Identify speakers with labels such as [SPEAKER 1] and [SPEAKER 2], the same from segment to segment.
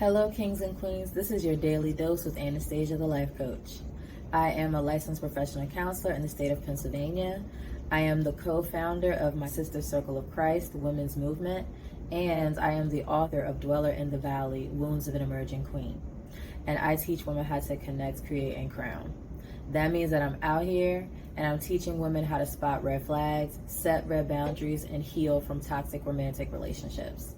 [SPEAKER 1] Hello, kings and queens. This is your daily dose with Anastasia, the life coach. I am a licensed professional counselor in the state of Pennsylvania. I am the co-founder of my Sister Circle of Christ Women's Movement, and I am the author of Dweller in the Valley, Wounds of an Emerging Queen. And I teach women how to connect, create, and crown. That means that I'm out here and I'm teaching women how to spot red flags, set red boundaries, and heal from toxic romantic relationships.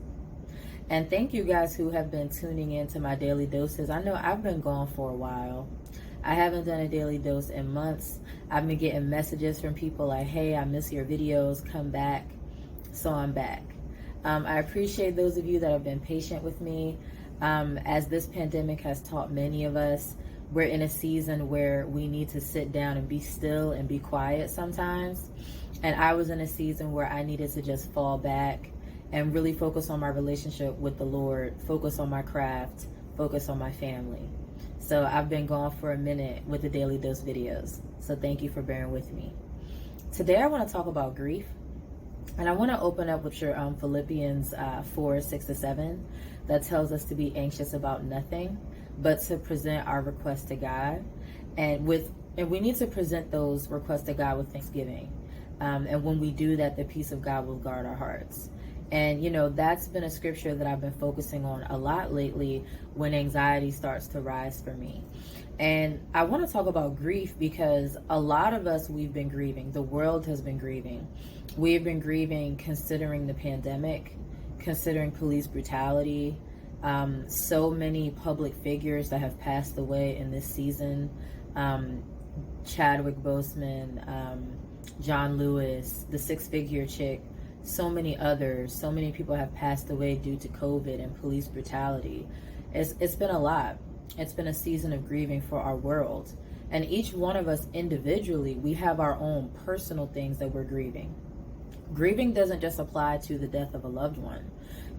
[SPEAKER 1] And thank you guys who have been tuning in to my daily doses. I know I've been gone for a while. I haven't done a daily dose in months. I've been getting messages from people like, hey, I miss your videos, come back. So I'm back. I appreciate those of you that have been patient with me. As this pandemic has taught many of us, we're in a season where we need to sit down and be still and be quiet sometimes. And I was in a season where I needed to just fall back and really focus on my relationship with the Lord, focus on my craft, focus on my family. So I've been gone for a minute with the Daily Dose videos. So thank you for bearing with me. Today I want to talk about grief. And I want to open up with your Philippians 4:6-7 that tells us to be anxious about nothing, but to present our requests to God. And we need to present those requests to God with thanksgiving. And when we do that, the peace of God will guard our hearts. And, you know, that's been a scripture that I've been focusing on a lot lately when anxiety starts to rise for me. And I want to talk about grief because a lot of us, we've been grieving. The world has been grieving. We've been grieving considering the pandemic, considering police brutality, so many public figures that have passed away in this season. Chadwick Boseman, John Lewis, the six-figure chick, so many others, so many people have passed away due to COVID and police brutality. It's been a lot. It's been a season of grieving for our world. And each one of us individually, we have our own personal things that we're grieving. Grieving doesn't just apply to the death of a loved one.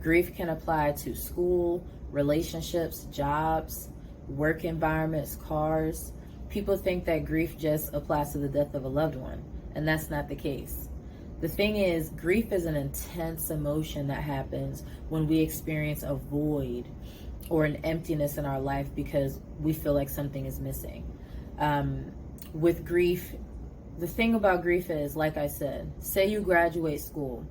[SPEAKER 1] Grief can apply to school, relationships, jobs, work environments, cars. People think that grief just applies to the death of a loved one, and that's not the case. The thing is, grief is an intense emotion that happens when we experience a void or an emptiness in our life because we feel like something is missing. With grief, the thing about grief is, like I said, say you graduate school,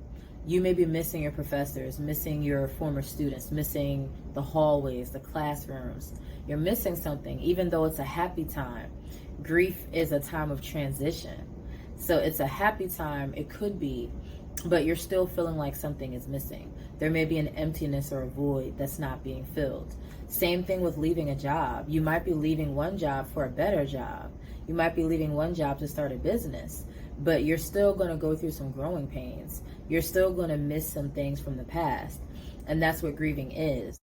[SPEAKER 1] you may be missing your professors, missing your former students, missing the hallways, the classrooms. You're missing something, even though it's a happy time. Grief is a time of transition. So it's a happy time, it could be, but you're still feeling like something is missing. There may be an emptiness or a void that's not being filled. Same thing with leaving a job. You might be leaving one job for a better job. You might be leaving one job to start a business, but you're still going to go through some growing pains. You're still going to miss some things from the past. And that's what grieving is.